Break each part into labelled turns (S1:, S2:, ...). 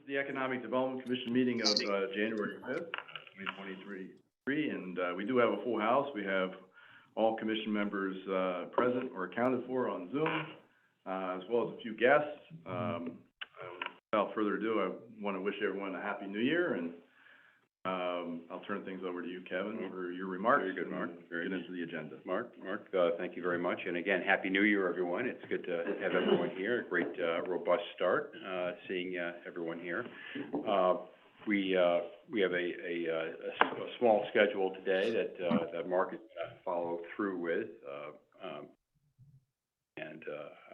S1: the Economic Development Commission meeting of, January 5th, 2023, and, we do have a full house. We have all commission members, present or accounted for on Zoom, as well as a few guests. Without further ado, I want to wish everyone a Happy New Year, and, I'll turn things over to you, Kevin, for your remarks.
S2: Very good, Mark.
S1: Get into the agenda.
S2: Mark, thank you very much. And again, Happy New Year, everyone. It's good to have everyone here. A great, robust start, seeing, everyone here. We have a small schedule today that Mark is going to follow through with.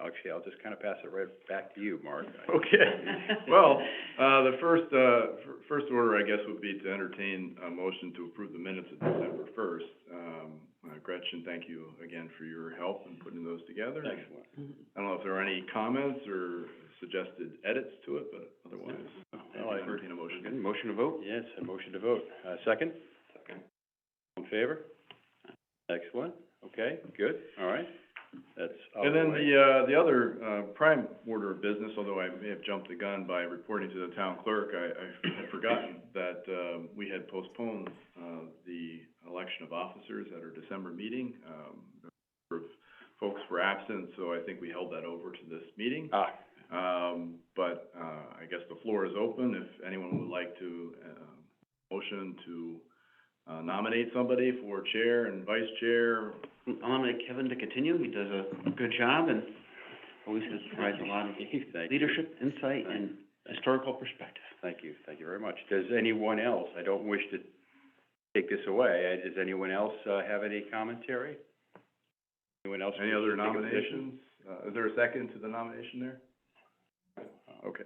S2: Actually, I'll just kind of pass it right back to you, Mark.
S1: Okay. Well, the first order, I guess, would be to entertain a motion to approve the minutes of December 1st. Gretchen, thank you again for your help in putting those together.
S2: Excellent.
S1: I don't know if there are any comments or suggested edits to it, but otherwise, I'll entertain a motion.
S2: Good. Motion to vote? Yes, a motion to vote. Second?
S1: Second.
S2: All in favor? Excellent. Okay, good. All right. That's out
S1: And
S2: of the
S1: then
S2: way.
S1: the other, prime order of business, although I may have jumped the gun by reporting to the town clerk, I had forgotten that, we had postponed, the election of officers at our December meeting. A number of folks were absent, so I think we held that over to this meeting. But I guess the floor is open if anyone would like to, motion to, nominate somebody for chair and vice chair.
S3: I'll nominate Kevin to continue. He does a good job and always provides a lot of leadership, insight, and historical perspective.
S2: Thank you. Thank you very much. Does anyone else, I don't wish to take this away, does anyone else, have any commentary? Anyone else?
S1: Any other nominations? Is there a second to the nomination there? Okay.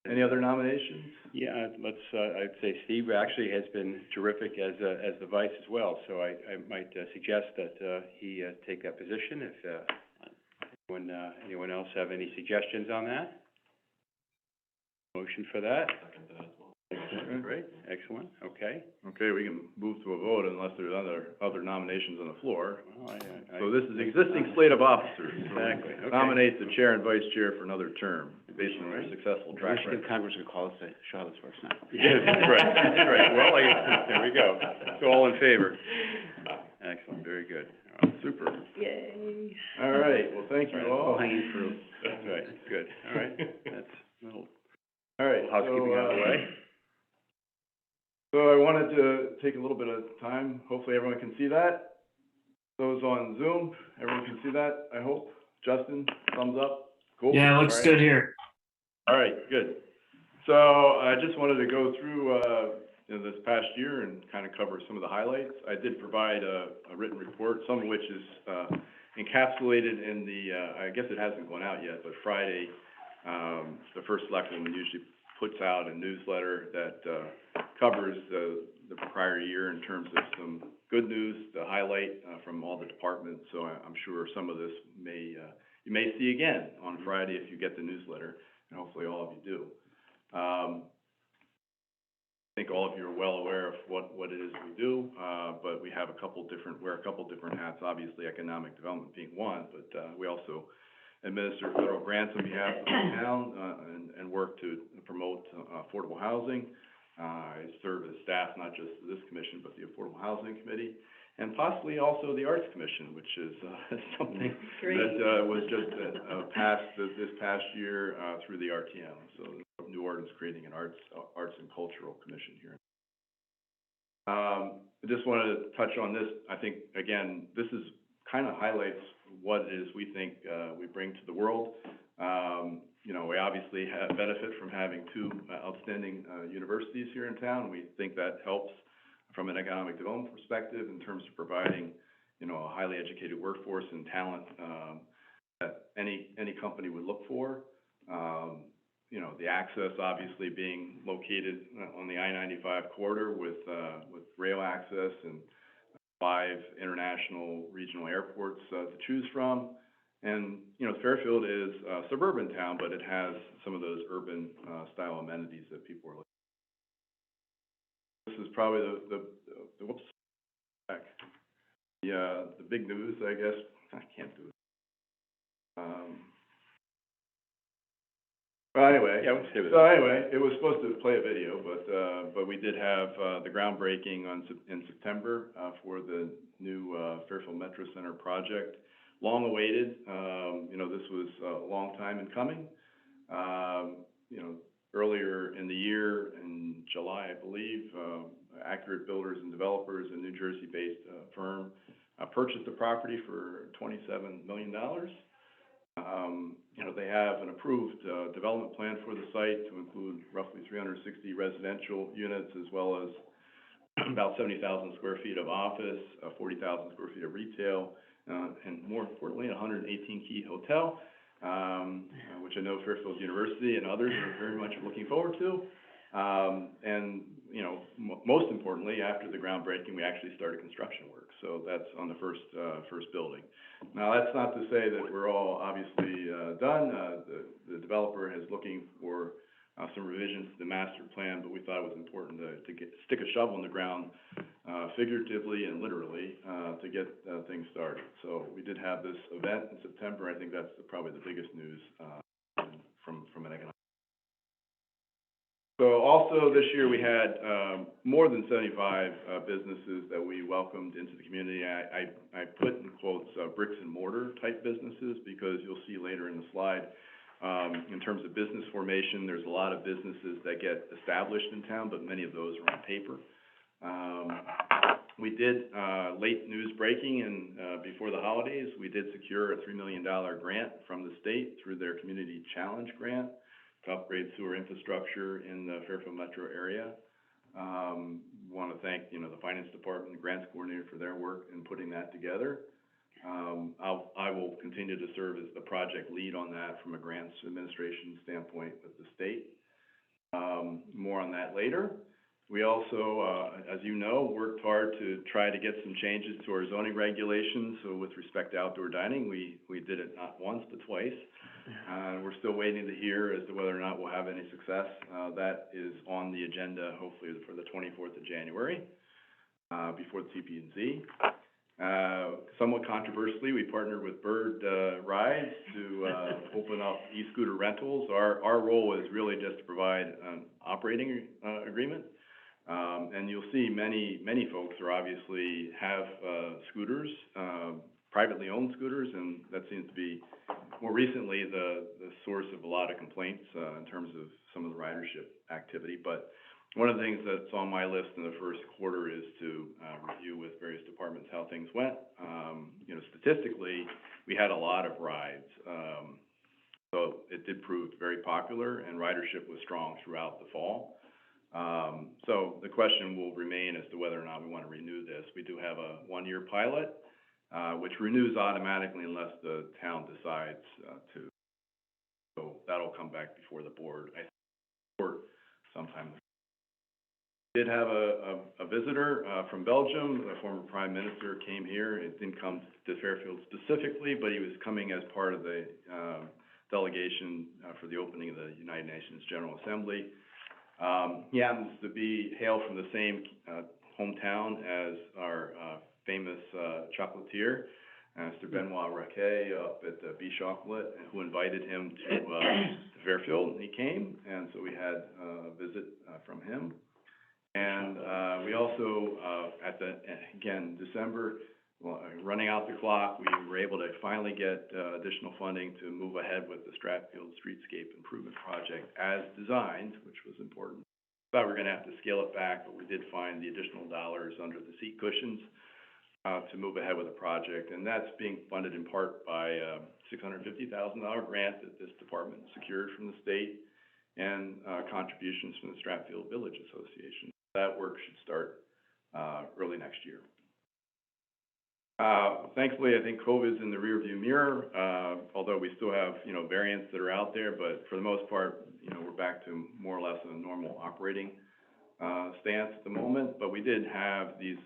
S1: Any other nominations?
S2: Yeah, I'd say Steve actually has been terrific as the vice as well, so I might suggest that he take that position. If anyone else have any suggestions on that? Motion for that?
S1: Second to that as well.
S2: Excellent, great, excellent, okay.
S1: Okay, we can move to a vote unless there's other nominations on the floor.
S2: Well,
S1: So this is the existing slate of officers.
S2: Exactly, okay.
S1: Nominate the chair and vice chair for another term, based on their successful track
S3: Michigan
S1: record.
S3: Congress could call us to Charlottesville now.
S2: Yeah, that's right, that's right. Well, there we go. So all in favor? Excellent, very good.
S1: Super.
S4: Yay.
S1: All right, well, thank you all.
S3: Hanging fruit.
S2: That's right, good, all right. That's a little
S1: All right,
S2: housekeeping out of the way.
S1: So I wanted to take a little bit of time, hopefully everyone can see that. Those on Zoom, everyone can see that, I hope. Justin, thumbs up? Cool.
S5: Yeah, it looks
S1: All right.
S5: good here.
S1: All right, good. So I just wanted to go through, this past year and kind of cover some of the highlights. I did provide a written report, some of which is, encapsulated in the, I guess it hasn't gone out yet, but Friday, the first selectman usually puts out a newsletter that, covers the prior year in terms of some good news, the highlight, from all the departments. So I'm sure some of this you may see again on Friday if you get the newsletter, and hopefully all of you do. I think all of you are well aware of what it is we do, but we have wear a couple different hats, obviously economic development being one, but we also administer federal grants on behalf of the town, and work to promote affordable housing. I serve as staff, not just this commission, but the Affordable Housing Committee, and possibly also the Arts Commission, which is something that was just passed this past year through the RTM. So New Orleans creating an arts and cultural commission here. I just wanted to touch on this. I think, again, this is kind of highlights what it is we think we bring to the world. We obviously benefit from having two outstanding universities here in town. We think that helps from an economic development perspective in terms of providing, a highly educated workforce and talent that any company would look for. The access obviously being located on the I-95 corridor with rail access and 5 international regional airports to choose from. And, Fairfield is a suburban town, but it has some of those urban style amenities that people are looking for. This is probably the big news, I guess. I can't do it. Well, anyway.
S2: Yeah, we'll stay with
S1: So
S2: that.
S1: anyway, it was supposed to play a video, but we did have, the groundbreaking in September, for the new, Fairfield Metro Center project. Long awaited, this was a long time in coming. Earlier in the year, in July, I believe, Accurate Builders and Developers, a New Jersey-based, firm, purchased the property for $27 million. They have an approved, development plan for the site to include roughly 360 residential units, as well as about 70,000 square feet of office, 40,000 square feet of retail, and more importantly, a 118-key hotel, which I know Fairfield University and others are very much looking forward to. Most importantly, after the groundbreaking, we actually started construction work. So that's on the first building. Now, that's not to say that we're all obviously done. The developer is looking for some revisions to the master plan, but we thought it was important to stick a shovel in the ground, figuratively and literally, to get things started. So we did have this event in September. I think that's probably the biggest news from an economic. So also this year we had more than 75 businesses that we welcomed into the community. I put in quotes bricks and mortar type businesses, because you'll see later in the slide, in terms of business formation, there's a lot of businesses that get established in town, but many of those are on paper. We did, late news breaking, and before the holidays, we did secure a $3 million grant from the state through their Community Challenge Grant to upgrade sewer infrastructure in the Fairfield metro area. Want to thank, the finance department, the grants coordinator, for their work in putting that together. I will continue to serve as the project lead on that from a grants administration standpoint with the state. More on that later. We also, as you know, worked hard to try to get some changes to our zoning regulations. So with respect to outdoor dining, we did it not once, but twice. We're still waiting to hear as to whether or not we'll have any success. That is on the agenda, hopefully for the 24th of January, before the TP&Z. Somewhat controversially, we partnered with Bird Rides to open up e-scooter rentals. Our role is really just to provide an operating agreement. And you'll see many folks are obviously have scooters, privately owned scooters, and that seems to be more recently the source of a lot of complaints in terms of some of the ridership activity. But one of the things that's on my list in the first quarter is to review with various departments how things went. Statistically, we had a lot of rides, so it did prove very popular, and ridership was strong throughout the fall. So the question will remain as to whether or not we want to renew this. We do have a one-year pilot, which renews automatically unless the town decides to. So that'll come back before the board, I think, sometime. We did have a visitor from Belgium. The former prime minister came here. It didn't come to Fairfield specifically, but he was coming as part of the delegation for the opening of the United Nations General Assembly. He happens to hail from the same hometown as our famous chocolatier, Mr. Benoit Raquet up at B Chocolate, who invited him to Fairfield, and he came, and so we had a visit from him. And we also, December, running out the clock, we were able to finally get additional funding to move ahead with the Stratfield Streetscape Improvement Project as designed, which was important. Thought we were going to have to scale it back, but we did find the additional dollars under the seat cushions to move ahead with the project. And that's being funded in part by a $650,000 grant that this department secured from the state, and contributions from the Stratfield Village Association. That work should start early next year. Thankfully, I think COVID's in the rearview mirror, although we still have, variants that are out there, but for the most part, we're back to more or less a normal operating stance at the moment. But we did have these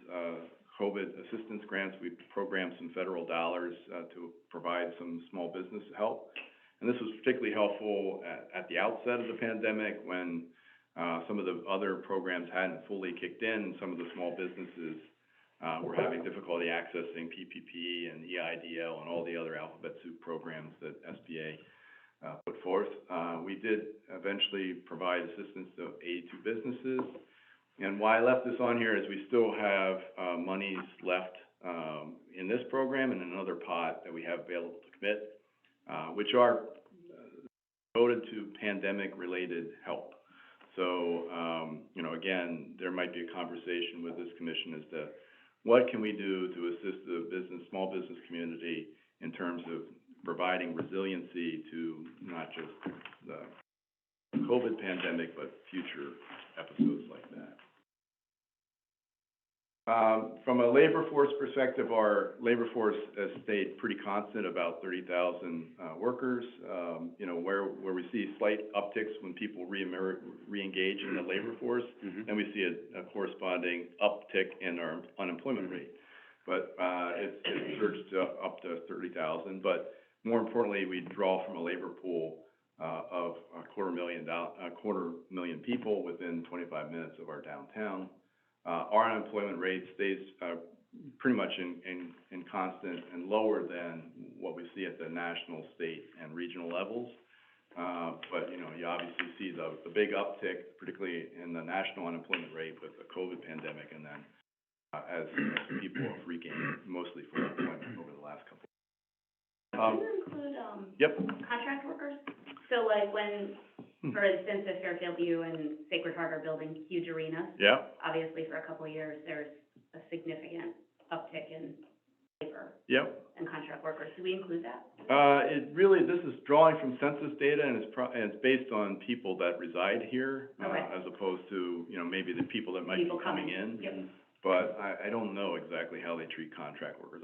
S1: COVID assistance grants. We programmed some federal dollars to provide some small business help. And this was particularly helpful at the outset of the pandemic, when some of the other programs hadn't fully kicked in. Some of the small businesses were having difficulty accessing PPP and EIDL and all the other alphabet soup programs that SBA put forth. We did eventually provide assistance to 82 businesses. And why I left this on here is we still have, monies left, in this program and another pot that we have available to commit, which are devoted to pandemic-related help. So, again, there might be a conversation with this commission as to what can we do to assist the small business community in terms of providing resiliency to not just the COVID pandemic, but future episodes like that. From a labor force perspective, our labor force has stayed pretty constant, about 30,000 workers. Where we see slight upticks when people re-engage in the labor force, and we see a corresponding uptick in our unemployment rate. But it's surged up to 30,000. But more importantly, we draw from a labor pool of a quarter million people within 25 minutes of our downtown. Our unemployment rate stays pretty much in constant and lower than what we see at the national, state, and regional levels. But you obviously see the big uptick, particularly in the national unemployment rate with the COVID pandemic, and then as people have regained mostly full employment over the last couple.
S4: Can you include,
S1: Yep.
S4: contract workers? So like when, for instance, if Fairfield U and Sacred Heart are building huge arenas,
S1: Yeah.
S4: obviously for a couple of years, there's a significant uptick in labor
S1: Yep.
S4: and contract workers. Do we include that?
S1: This is drawing from census data, and it's based on people that reside here,
S4: Okay.
S1: as opposed to, maybe the people that might
S4: People
S1: be coming
S4: coming.
S1: in.
S4: Yep.
S1: But I don't know exactly how they treat contract workers.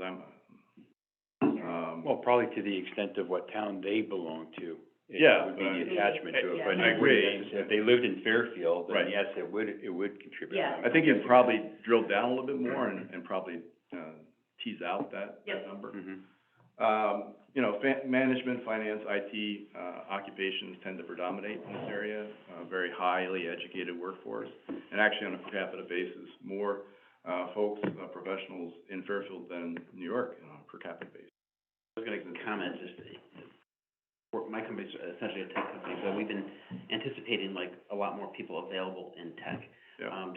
S2: Well, probably to the extent of what town they belong to.
S1: Yeah,
S2: It would be
S1: but
S2: the attachment to it,
S4: Yeah.
S2: but
S1: I agree.
S2: if they lived in Fairfield,
S1: Right.
S2: then yes, it would contribute.
S4: Yeah.
S1: I think you'd probably drill down a little bit more and probably, tease out that
S4: Yep.
S1: number.
S2: Mhm.
S1: Management, finance, IT, occupations tend to predominate in this area, very highly educated workforce. And actually on a per capita basis, more, folks, professionals in Fairfield than New York on a per capita basis.
S3: I was gonna comment, my company's essentially a tech company, so we've been anticipating like a lot more people available in tech.
S1: Yeah.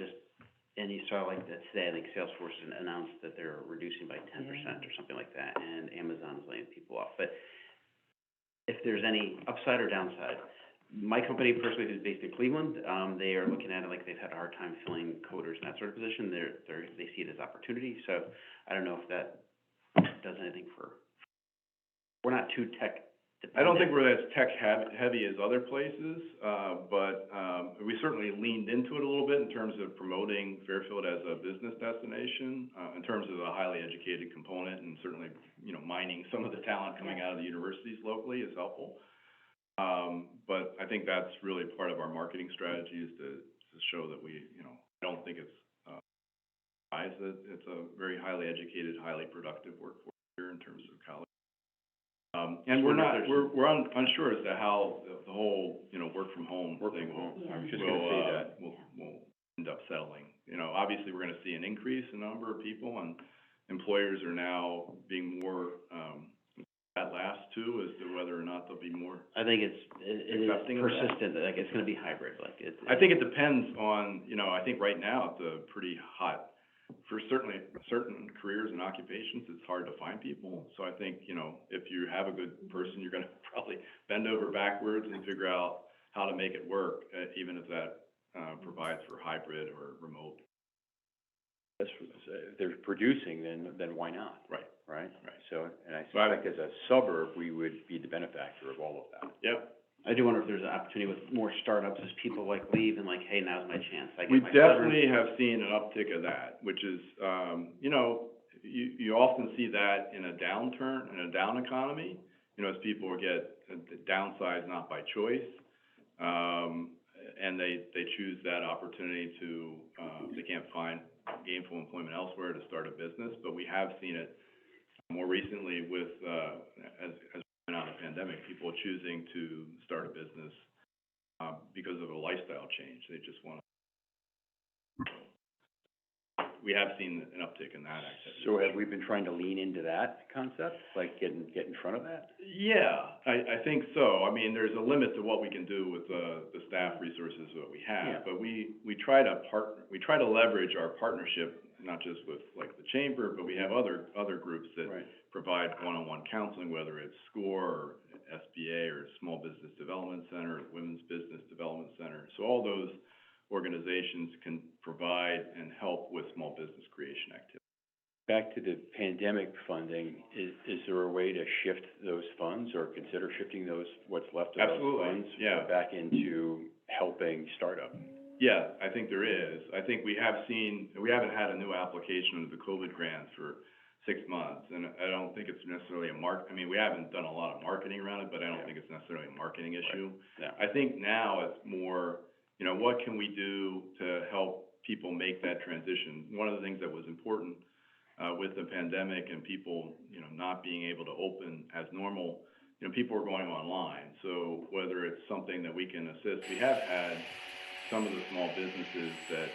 S3: And you saw like that today, I think Salesforce announced that they're reducing by 10% or something like that, and Amazon's laying people off. But if there's any upside or downside, my company personally is based in Cleveland. They are looking at it like they've had a hard time filling coders and that sort of position. They see it as opportunity, so I don't know if that does anything we're not too tech dependent.
S1: I don't think we're as tech heavy as other places, but we certainly leaned into it a little bit in terms of promoting Fairfield as a business destination, in terms of a highly educated component, and certainly, mining some of the talent coming out of the universities locally is helpful. But I think that's really part of our marketing strategy, is to show that we, I don't think it's it's a very highly educated, highly productive workforce here in terms of college. And we're unsure as to how the whole, work from home thing will,
S4: Yeah.
S2: I was just gonna say that.
S1: will end up settling. Obviously, we're gonna see an increase in number of people, and employers are now being more, at last too, as to whether or not there'll be more.
S3: I think it is
S1: Accepting of that.
S3: persistent, like it's gonna be hybrid, like it's.
S1: I think it depends on, I think right now it's a pretty hot, for certainly certain careers and occupations, it's hard to find people. So I think, if you have a good person, you're gonna probably bend over backwards and figure out how to make it work, even if that, provides for hybrid or remote.
S2: If they're producing, then why not?
S1: Right.
S2: Right?
S1: Right.
S2: So, and I suspect as a suburb, we would be the benefactor of all of that.
S1: Yep.
S3: I do wonder if there's an opportunity with more startups as people like leave and like, hey, now's my chance. I get
S1: We
S3: my
S1: definitely have seen an uptick of that, which is, you often see that in a downturn, in a down economy, as people get downsized not by choice, and they choose that opportunity to, they can't find gainful employment elsewhere to start a business. But we have seen it more recently with, as we went out of the pandemic, people choosing to start a business, because of a lifestyle change. They just want to. we have seen an uptick in that activity.
S2: So have we been trying to lean into that concept, like get in front of that?
S1: Yeah, I think so. I mean, there's a limit to what we can do with the staff resources that we have.
S2: Yeah.
S1: But we try to leverage our partnership, not just with like the chamber, but we have other groups that
S2: Right.
S1: provide one-on-one counseling, whether it's SCORE or SBA or Small Business Development Center, or Women's Business Development Center. So all those organizations can provide and help with small business creation activities.
S2: Back to the pandemic funding, is there a way to shift those funds or consider shifting what's left of
S1: Absolutely,
S2: those funds?
S1: yeah.
S2: Back into helping startup?
S1: Yeah, I think there is. I think we haven't had a new application under the COVID grants for 6 months, and I don't think it's necessarily I mean, we haven't done a lot of marketing around it, but I don't think it's necessarily a marketing issue.
S2: Yeah.
S1: I think now it's more, what can we do to help people make that transition? One of the things that was important, with the pandemic and people, not being able to open as normal, people were going online. So whether it's something that we can assist, we have had some of the small businesses that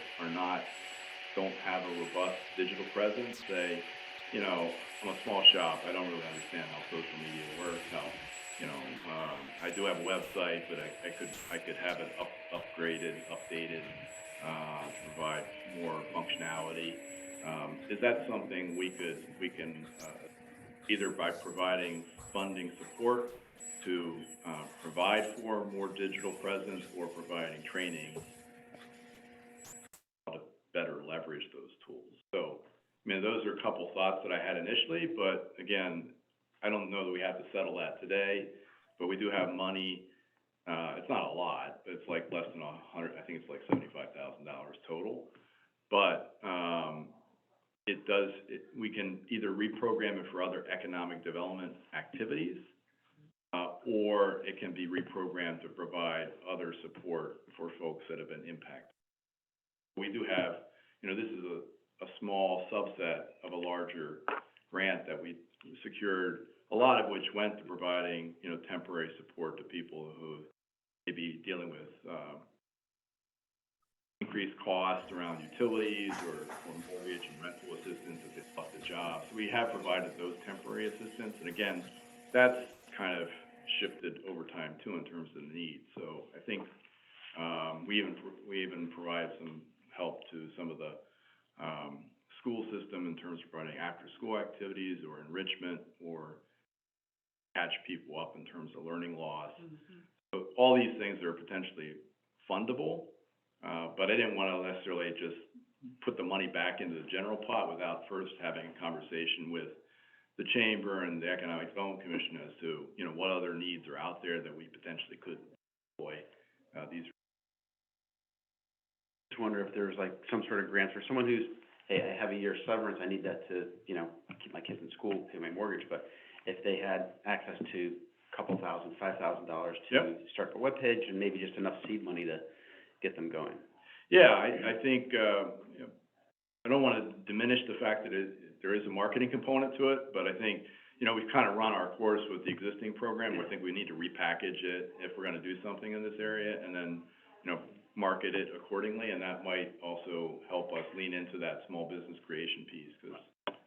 S1: don't have a robust digital presence say, I'm a small shop, I don't really understand how social media works, I do have a website, but I could have it upgraded, updated, provide more functionality. Is that something we can, either by providing funding support to, provide for more digital presence or providing training how to better leverage those tools? So, those are a couple thoughts that I had initially, but again, I don't know that we have to settle that today, but we do have money. It's not a lot, but it's like less than $100, I think it's like $75,000 total. But, we can either reprogram it for other economic development activities, or it can be reprogrammed to provide other support for folks that have been impacted. We do have, this is a small subset of a larger grant that we secured, a lot of which went to providing, temporary support to people who may be dealing with, increased costs around utilities or mortgage and rental assistance if they've lost a job. So we have provided those temporary assistance, and again, that's kind of shifted over time too in terms of the need. So I think we even provide some help to some of the school system in terms of providing after-school activities or enrichment or catch people up in terms of learning loss. Mm-hmm. So all these things are potentially fundable. But I didn't want to necessarily just put the money back into the general pot without first having a conversation with the chamber and the Economic Development Commission as to, what other needs are out there that we potentially could employ these.
S3: Just wonder if there's like some sort of grants for someone who's, hey, I have a year's severance, I need that to, keep my kids in school, pay my mortgage, but if they had access to a couple $5,000 to start a webpage and maybe just enough seed money to get them going.
S1: Yeah, I think, I don't want to diminish the fact that there is a marketing component to it, but I think, we've kind of run our course with the existing program. I think we need to repackage it if we're going to do something in this area and then, market it accordingly. And that might also help us lean into that small business creation piece, because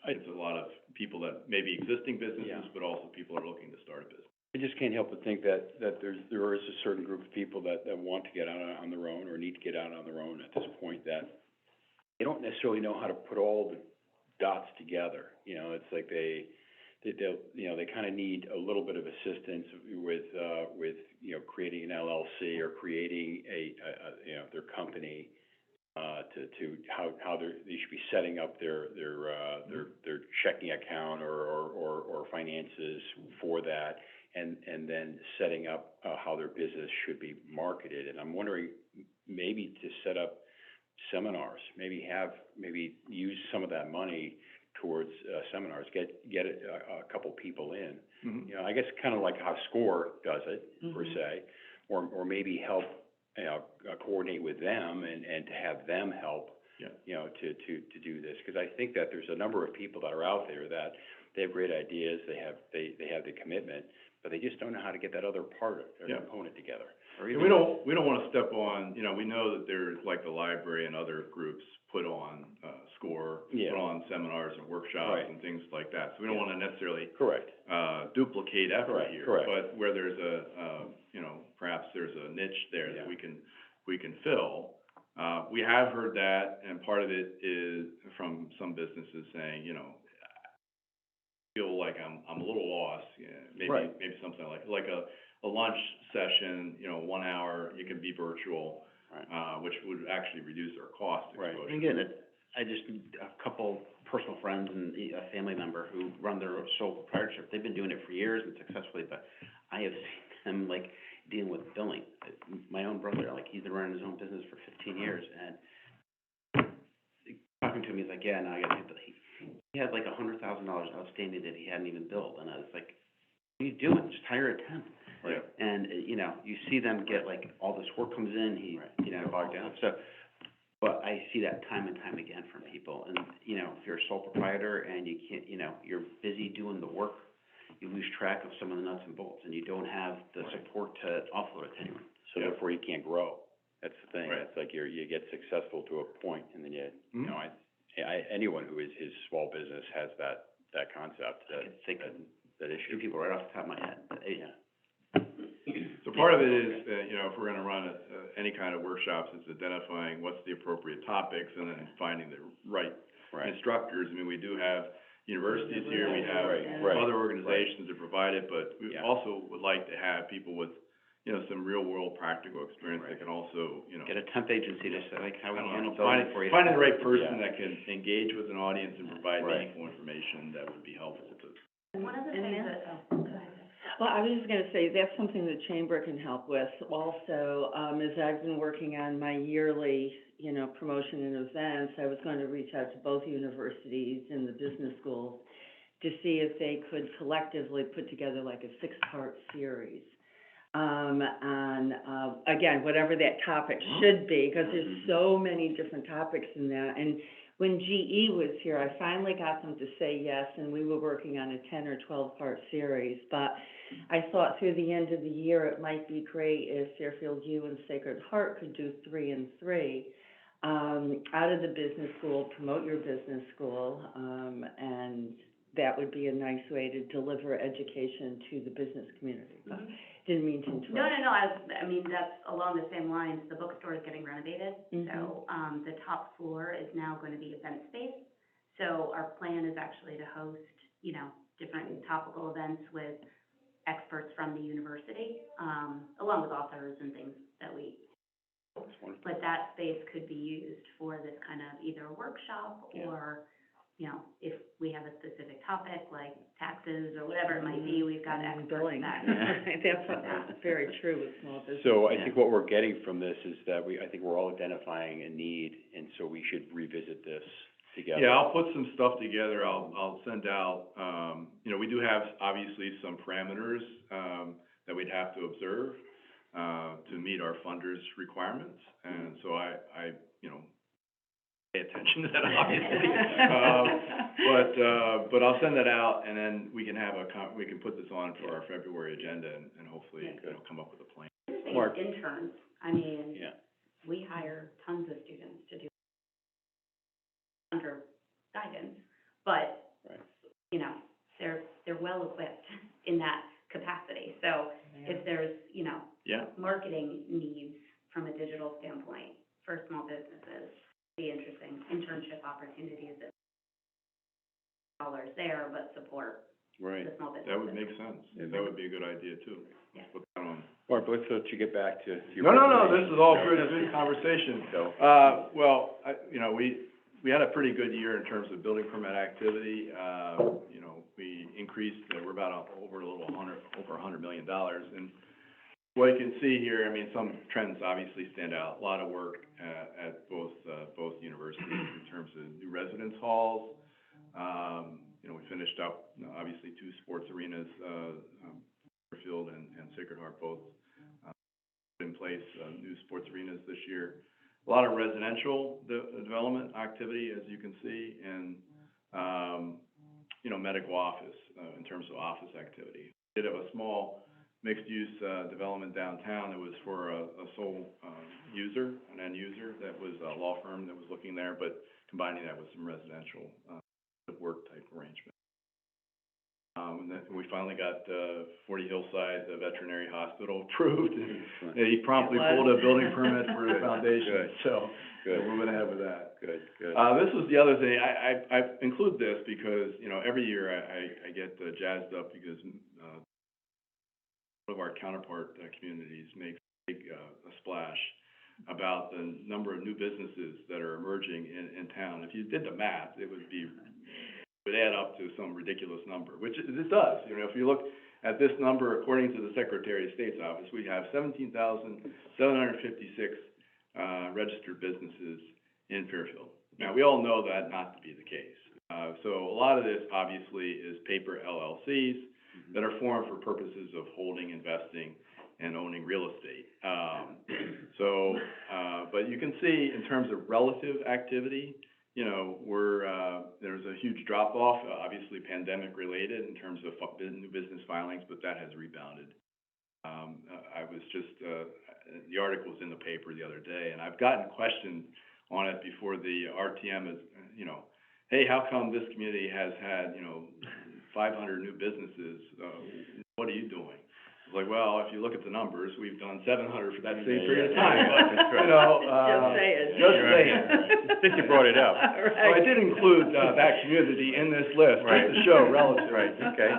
S1: it's a lot of people that may be existing businesses, but also people are looking to start a business.
S2: I just can't help but think that there is a certain group of people that want to get out on their own or need to get out on their own at this point, that they don't necessarily know how to put all the dots together. It's like they kind of need a little bit of assistance with creating an LLC or creating their company, to how they should be setting up their checking account or finances for that. And then setting up how their business should be marketed. And I'm wondering maybe to set up seminars, maybe use some of that money towards seminars, get a couple people in. Mm-hmm. I guess kind of like how SCORE does it, mm-hmm. per se, or maybe help coordinate with them and to have them help. Yeah. To do this, because I think that there's a number of people that are out there that they have great ideas, they have the commitment, but they just don't know how to get that other part of their component together.
S3: or
S1: And
S3: even.
S1: we don't wanna step on, you know, we know that there's, like, the library and other groups put on, SCORE,
S2: Yeah.
S1: put on seminars and workshops
S2: Right.
S1: and things like that. So we don't
S2: Yeah.
S1: wanna necessarily,
S2: Correct.
S1: duplicate effort
S2: Correct,
S1: here.
S2: correct.
S1: But where there's a, you know, perhaps there's a niche there
S2: Yeah.
S1: that we can fill. We have heard that, and part of it is from some businesses saying, you know, feel like I'm a little lost, yeah,
S2: Right.
S1: maybe something like a lunch session, you know, 1 hour, it can be virtual,
S2: Right.
S1: which would actually reduce our cost
S2: Right.
S1: exposure.
S3: And again, I just, a couple personal friends and a family member who run their sole proprietorship, they've been doing it for years and successfully, but I have seen them, like, dealing with billing. My own brother, like, he's been running his own business for 15 years, and talking to him, he's like, yeah, no, I gotta do, he had like $100,000 outstanding that he hadn't even billed, and I was like, what are you doing? Just hire a temp.
S1: Right.
S3: And, you know, you see them get, like, all this work comes in, you know, bogged down, so, but I see that time and time again from people, and, you know, if you're a sole proprietor and you can't, you know, you're busy doing the work, you lose track of some of the nuts and bolts, and you don't have the support to offload it to anyone.
S2: So
S1: Yeah.
S2: therefore you can't grow. That's the thing.
S1: Right.
S2: It's like you get successful to a point and then you
S1: Mhm.
S2: know, anyone who is his small business has that concept,
S3: I could think of
S2: that
S3: two
S2: issue.
S3: people right off the top of my head, but,
S2: Yeah.
S1: So part of it is, you know, if we're gonna run any kind of workshops, it's identifying what's the appropriate topics and then finding the right
S2: Right.
S1: instructors. I mean, we do have universities here, we have
S2: Right.
S1: other organizations that provide it, but we
S2: Yeah.
S1: also would like to have people with, you know, some real-world practical experience that
S2: Right.
S1: can also, you know,
S3: get a temp agency to say, like, how we
S1: I don't
S3: handle
S1: know,
S3: billing for you.
S1: finding the right person
S2: Yeah.
S1: that can engage with an audience and provide
S2: Right.
S1: meaningful information that would be helpful to.
S4: And one of the
S5: And
S4: things
S5: then-
S4: that, oh, go ahead.
S5: Well, I was just gonna say, that's something the chamber can help with. Also, as I've been working on my yearly, you know, promotion and events, I was going to reach out to both universities and the business schools to see if they could collectively put together like a 6-part series, on, again, whatever that topic should be, because there's so many different topics in that. And when GE was here, I finally got them to say yes, and we were working on a 10 or 12-part series. But I thought through the end of the year, it might be great if Fairfield U and Sacred Heart could do 3 and 3. Out of the business school, promote your business school, and that would be a nice way to deliver education to the business community. But didn't mean to interrupt.
S4: No, I mean, that's along the same lines, the bookstore is getting renovated, so, the top floor is now going to be event space. So our plan is actually to host, you know, different topical events with experts from the university, along with authors and things that we,
S2: That's wonderful.
S4: but that space could be used for this kind of either a workshop
S2: Yeah.
S4: or, you know, if we have a specific topic like taxes or whatever it might be, we've got
S5: And
S4: experts
S5: billing.
S4: that.
S5: That's very true with small business.
S2: So I think what we're getting from this is that I think we're all identifying a need, and so we should revisit this together.
S1: Yeah, I'll put some stuff together, I'll send out, you know, we do have obviously some parameters, that we'd have to observe, to meet our funders' requirements, and so I, you know, pay attention to that, obviously. But I'll send that out, and then we can have we can put this on for our February agenda, and hopefully, you know, come up with a plan.
S2: Mark.
S4: Interns, I mean,
S2: Yeah.
S4: we hire tons of students to do under guidance, but,
S2: Right.
S4: you know, they're well equipped in that capacity. So if there's, you know,
S1: Yeah,
S4: marketing needs from a digital standpoint for small businesses, be interesting internship opportunities that dollars there, but support
S2: Right.
S4: the small businesses.
S1: that would make sense, that would be a good idea too.
S4: Yeah.
S1: Put that on.
S2: Mark, let's let you get back to your.
S1: No, this
S2: presentation.
S1: is all
S2: No,
S1: good conversation.
S2: So,
S1: Well, you know, we had a pretty good year in terms of building permit activity. You know, we increased, we're about over $100 million. And what you can see here, I mean, some trends obviously stand out. A lot of work, at both universities in terms of new residence halls. You know, we finished up, you know, obviously 2 sports arenas, Fairfield and Sacred Heart both, put in place, new sports arenas this year. A lot of residential development activity, as you can see, and, you know, medical office, in terms of office activity. Did have a small mixed-use, development downtown. It was for a sole, user, an end user, that was a law firm that was looking there, but combining that with some residential, work type arrangement. And then we finally got, 40 Hillside, the veterinary hospital approved, and he promptly pulled a building permit for the foundation,
S2: Good.
S1: so
S2: Good.
S1: we're moving ahead with that.
S2: Good, good.
S1: This was the other thing, I include this because, you know, every year I get jazzed up because, one of our counterpart communities makes a big, a splash about the number of new businesses that are emerging in town. If you did the math, it would add up to some ridiculous number, which it does. You know, if you look at this number, according to the Secretary of State's office, we have 17,756 registered businesses in Fairfield. Now, we all know that not to be the case. So a lot of this, obviously, is paper LLCs that are formed for purposes of holding, investing, and owning real estate. But you can see in terms of relative activity, you know, there's a huge drop-off, obviously pandemic-related in terms of new business filings, but that has rebounded. I was just, the article was in the paper the other day, and I've gotten questions on it before the RTM is, you know, hey, how come this community has had, you know, 500 new businesses? What are you doing? It's like, well, if you look at the numbers, we've done 700 for that same period of time, but, you know,
S5: Just say it.
S1: just say it.
S2: Since you brought it up.
S1: So I did include, that community in this list, just to show relative.
S2: Right, okay.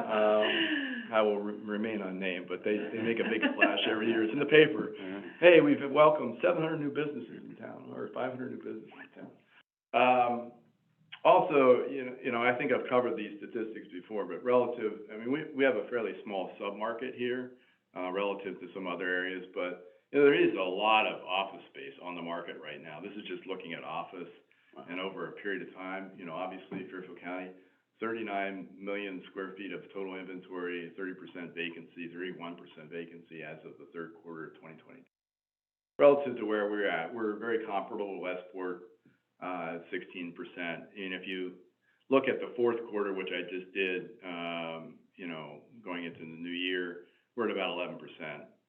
S1: I will remain unnamed, but they make a big splash every year. It's in the paper.
S2: Mhm.
S1: Hey, we've welcomed 700 new businesses in town, or 500 new businesses in town. Also, you know, I think I've covered these statistics before, but relative, I mean, we have a fairly small sub-market here, relative to some other areas, but, you know, there is a lot of office space on the market right now. This is just looking at office, and over a period of time, you know, obviously Fairfield County, 39 million square feet of total inventory, 30% vacancy, 31% vacancy as of the third quarter of 2020. Relative to where we're at, we're very comparable to Westport, at 16%. And if you look at the fourth quarter, which I just did, you know, going into the new year, we're at about 11%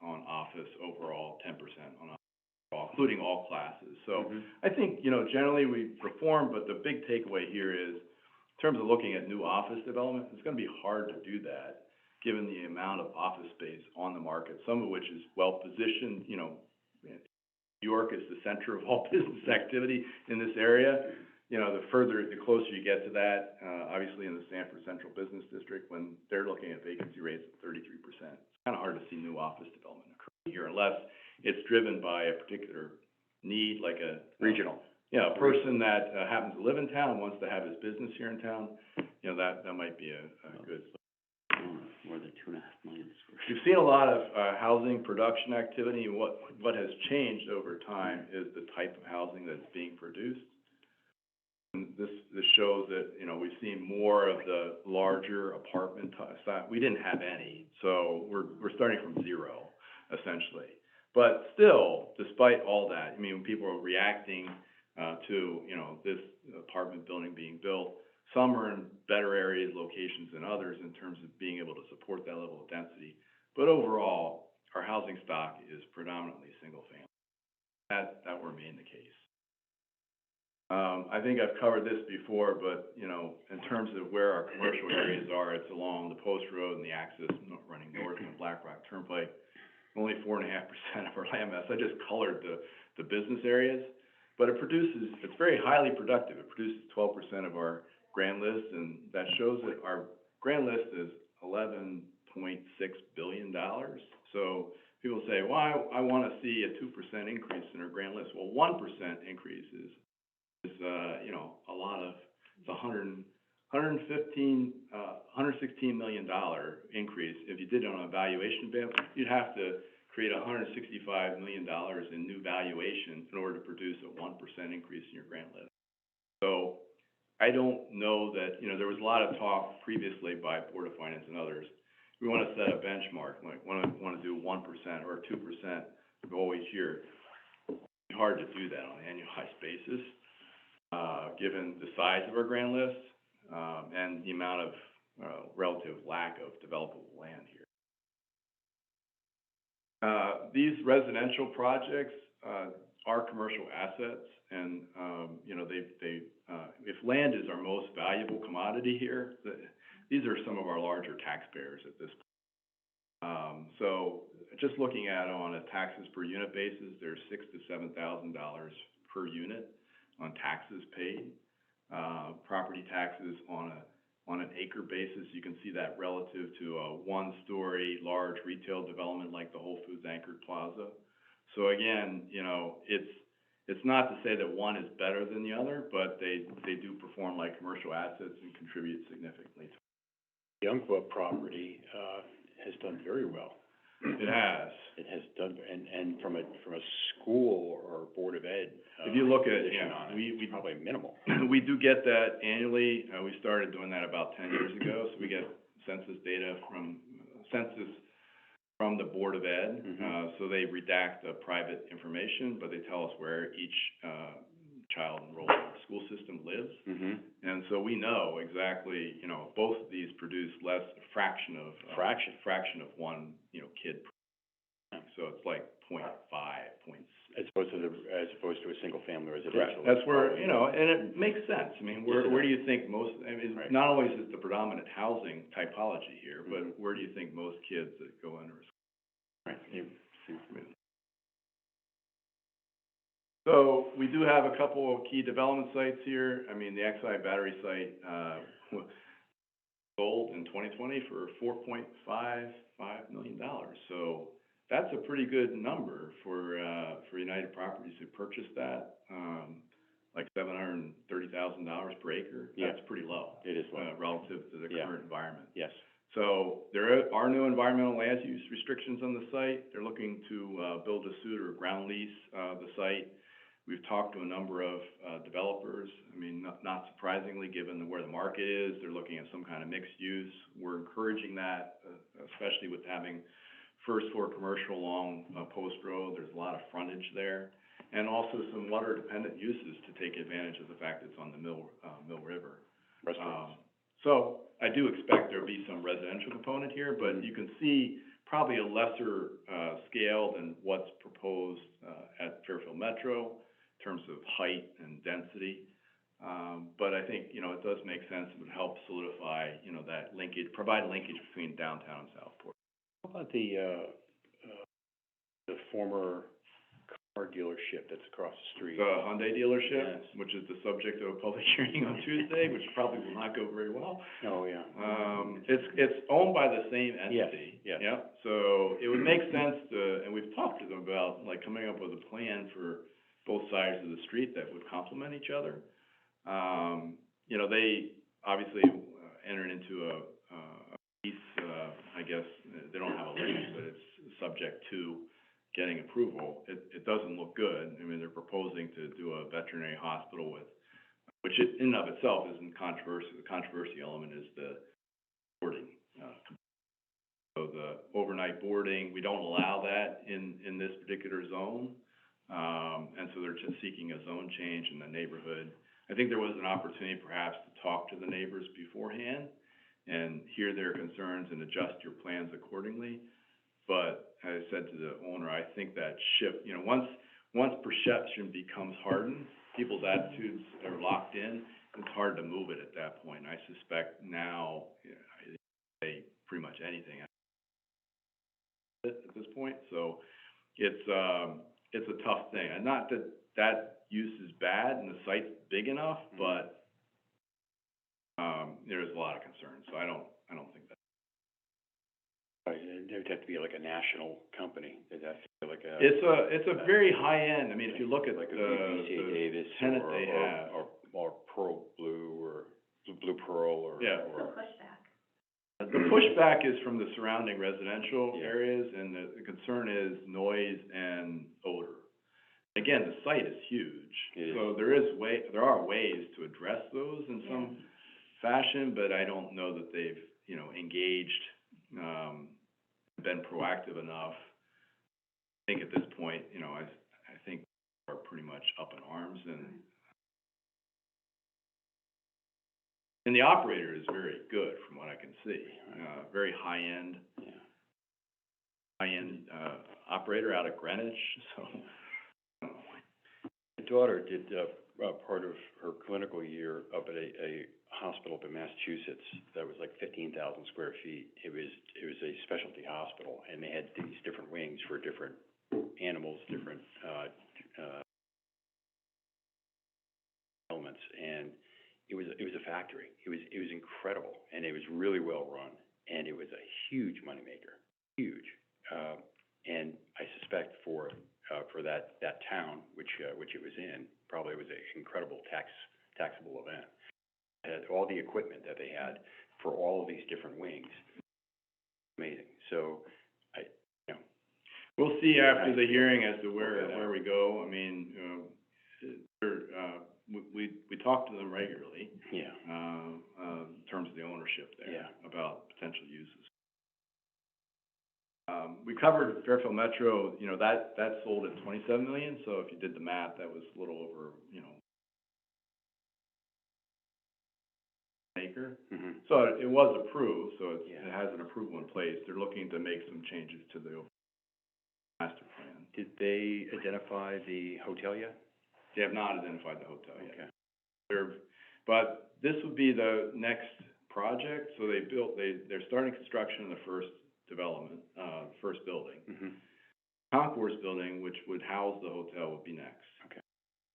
S1: on office overall, 10% on office overall, including all classes. So I think, you know, generally we perform, but the big takeaway here is, in terms of looking at new office development, it's gonna be hard to do that, given the amount of office space on the market, some of which is well-positioned. You know, New York is the center of all business activity in this area. You know, the closer you get to that, obviously in the Sanford Central Business District, when they're looking at vacancy rates of 33%, it's kind of hard to see new office development occurring here unless it's driven by a particular need, like a
S2: Regional.
S1: Yeah, a person that happens to live in town, wants to have his business here in town, you know, that might be a good.
S3: More than 2.5 million square feet.
S1: We've seen a lot of housing production activity. What has changed over time is the type of housing that's being produced. And this shows that, you know, we've seen more of the larger apartment style. We didn't have any, so we're starting from zero, essentially. But still, despite all that, I mean, when people are reacting to, you know, this apartment building being built, some are in better areas, locations than others in terms of being able to support that level of density. But overall, our housing stock is predominantly single family. That will remain the case. I think I've covered this before, but, you know, in terms of where our commercial areas are, it's along the Post Road and the axis running north from Black Rock Turnpike. Only 4.5% of our land mass. I just colored the business areas, but it's very highly productive. It produces 12% of our grand list, and that shows that our grand list is $11.6 billion. So people say, well, I want to see a 2% increase in our grand list. Well, 1% increase is you know, a lot of, it's $116 million increase. If you did it on a valuation basis, you'd have to create $165 million in new valuation in order to produce a 1% increase in your grand list. So I don't know that, you know, there was a lot of talk previously by Board of Finance and others. We want to set a benchmark, like want to do 1% or 2% goal each year. It's hard to do that on an annualized basis, given the size of our grand list, and the amount of relative lack of developable land here. These residential projects, are commercial assets, and, you know, if land is our most valuable commodity here, these are some of our larger taxpayers at this point. So just looking at on a taxes per unit basis, there's $6,000 to $7,000 per unit on taxes paid. Property taxes on an acre basis, you can see that relative to a one-story large retail development like the Whole Foods anchored plaza. So again, you know, it's not to say that one is better than the other, but they do perform like commercial assets and contribute significantly.
S2: The Umpqua property, has done very well.
S1: It has.
S2: It has done, and from a school or Board of Ed,
S1: If you look at,
S2: position
S1: yeah,
S2: on it,
S1: we
S2: it's probably minimal.
S1: we do get that annually. We started doing that about 10 years ago, so we get census data from the Board of Ed.
S2: Mhm.
S1: So they redact the private information, but they tell us where each child enrolled in the school system lives.
S2: Mm-hmm.
S1: And so we know exactly, you know, both of these produce a fraction of one, you know, kid. So it's like 0.5 points.
S2: As opposed to a single-family residential.
S1: Correct. That's where, you know, and it makes sense. I mean, where do you think most, I mean,
S2: Right.
S1: not always is the predominant housing typology here, but
S2: Mhm.
S1: where do you think most kids that go under a school?
S2: Right.
S1: So we do have a couple of key development sites here. I mean, the XI battery site, sold in 2020 for $4.55 million. So that's a pretty good number for United Properties who purchased that, like $730,000 per acre.
S2: Yeah.
S1: That's pretty low.
S2: It is low.
S1: Relative to the
S2: Yeah.
S1: current environment.
S2: Yes.
S1: So there are no environmental land use restrictions on the site. They're looking to build a suit or ground lease the site. We've talked to a number of developers. I mean, not surprisingly, given where the market is, they're looking at some kind of mixed use. We're encouraging that, especially with having first floor commercial along Post Road. There's a lot of frontage there, and also some water dependent uses to take advantage of the fact it's on the Mill River.
S2: Restaurants.
S1: So I do expect there'll be some residential component here, but you can see probably a lesser scale than what's proposed at Fairfield Metro in terms of height and density. But I think, you know, it does make sense. It would help solidify, you know, that linkage, provide linkage between downtown and Southport.
S2: How about the former car dealership that's across the street?
S1: The Hyundai dealership,
S2: Yes.
S1: which is the subject of a public hearing on Tuesday, which probably will not go very well.
S2: Oh, yeah.
S1: It's owned by the same entity.
S2: Yes.
S1: Yep, so it would make sense to, and we've talked to them about, like, coming up with a plan for both sides of the street that would complement each other. You know, they obviously entered into a lease, I guess, they don't have a lease, but it's subject to getting approval. It doesn't look good. I mean, they're proposing to do a veterinary hospital which in and of itself isn't controversial. The controversy element is the boarding. So the overnight boarding, we don't allow that in this particular zone. And so they're just seeking a zone change in the neighborhood. I think there was an opportunity perhaps to talk to the neighbors beforehand and hear their concerns and adjust your plans accordingly. But as I said to the owner, I think that shift, you know, once perception becomes hardened, people's attitudes are locked in, it's hard to move it at that point. I suspect now, you know, I say pretty much anything at this point. So it's a tough thing. And not that use is bad and the site's big enough, but there's a lot of concerns. So I don't think that.
S2: There'd have to be like a national company. There'd have to be like a.
S1: It's a very high end. I mean, if you look at
S2: like a
S1: the
S2: BCA Davis
S1: tenant
S2: or,
S1: they
S2: or,
S1: have.
S2: or Pearl Blue or Blue Pearl or.
S1: Yeah.
S4: It's a pushback.
S1: The pushback is from the surrounding residential
S2: Yeah.
S1: areas, and the concern is noise and odor. Again, the site is huge,
S2: It is.
S1: so there are ways to address those in some fashion, but I don't know that they've, you know, engaged, been proactive enough. I think at this point, you know, I think are pretty much up in arms, and the operator is very good from what I can see, very high end.
S2: Yeah.
S1: high-end, operator out of Greenwich, so.
S2: My daughter did, part of her clinical year up at a hospital up in Massachusetts that was like 15,000 square feet. It was a specialty hospital, and they had these different wings for different animals, different, elements, and it was a factory. It was incredible, and it was really well run, and it was a huge moneymaker, huge. And I suspect for that town, which it was in, probably was an incredible taxable event. It had all the equipment that they had for all of these different wings. Amazing. So,
S1: We'll see after the hearing as to where we go. I mean, we talk to them regularly.
S2: yeah,
S1: In terms of the ownership there.
S2: Yeah.
S1: About potential uses. We covered Fairfield Metro, that sold at 27 million, so if you did the math, that was a little over, an acre.
S2: mm-hmm.
S1: So it was approved, so
S2: Yeah.
S1: it has an approval in place. They're looking to make some changes to the overall master plan.
S2: Did they identify the hotel yet?
S1: They have not identified the hotel yet.
S2: Okay.
S1: But this would be the next project, so they're starting construction of the first development, first building.
S2: Mm-hmm.
S1: Concourse building, which would house the hotel, would be next.
S2: Okay.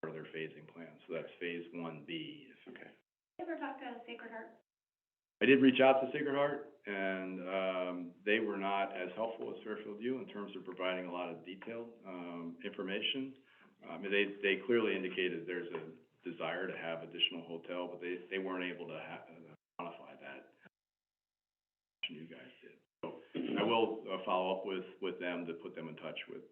S1: Part of their phasing plan, so that's phase 1B.
S2: Okay.
S4: You ever talk to Sacred Heart?
S1: I did reach out to Sacred Heart, and, they were not as helpful as Fairfield U in terms of providing a lot of detailed, information. They clearly indicated there's a desire to have additional hotel, but they weren't able to quantify that. You guys did. So I will, follow up with them to put them in touch with.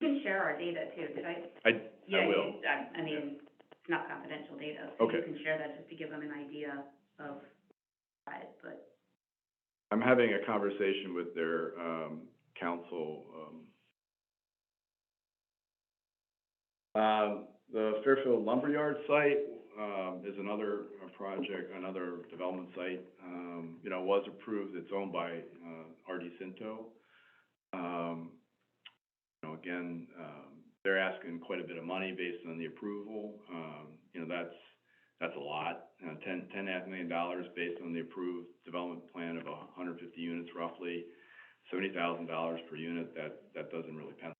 S4: You can share our data too, did I?
S1: I will.
S4: I mean, it's not confidential data, so
S1: Okay.
S4: you can share that just to give them an idea of size, but.
S1: I'm having a conversation with their, council, the Fairfield Lumberyard site, is another project, another development site, was approved. It's owned by, R.D. Cinto. Again, they're asking quite a bit of money based on the approval. That's a lot, $10.5 million based on the approved development plan of 150 units roughly, $70,000 per unit. That doesn't really pencil.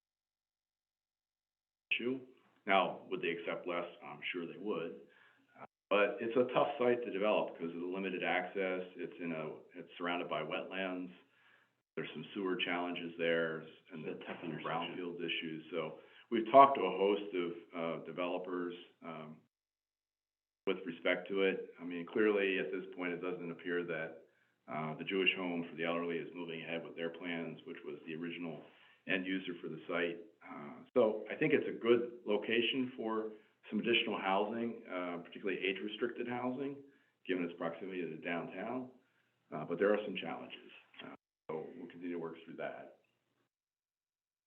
S1: Issue. Now, would they accept less? I'm sure they would. But it's a tough site to develop because of the limited access. It's surrounded by wetlands. There's some sewer challenges there and the
S3: tough intersection.
S1: brownfield issues. So we've talked to a host of developers with respect to it. I mean, clearly at this point, it doesn't appear that the Jewish home for the elderly is moving ahead with their plans, which was the original end user for the site. So I think it's a good location for some additional housing, particularly age-restricted housing, given its proximity to downtown. But there are some challenges, so we'll continue to work through that.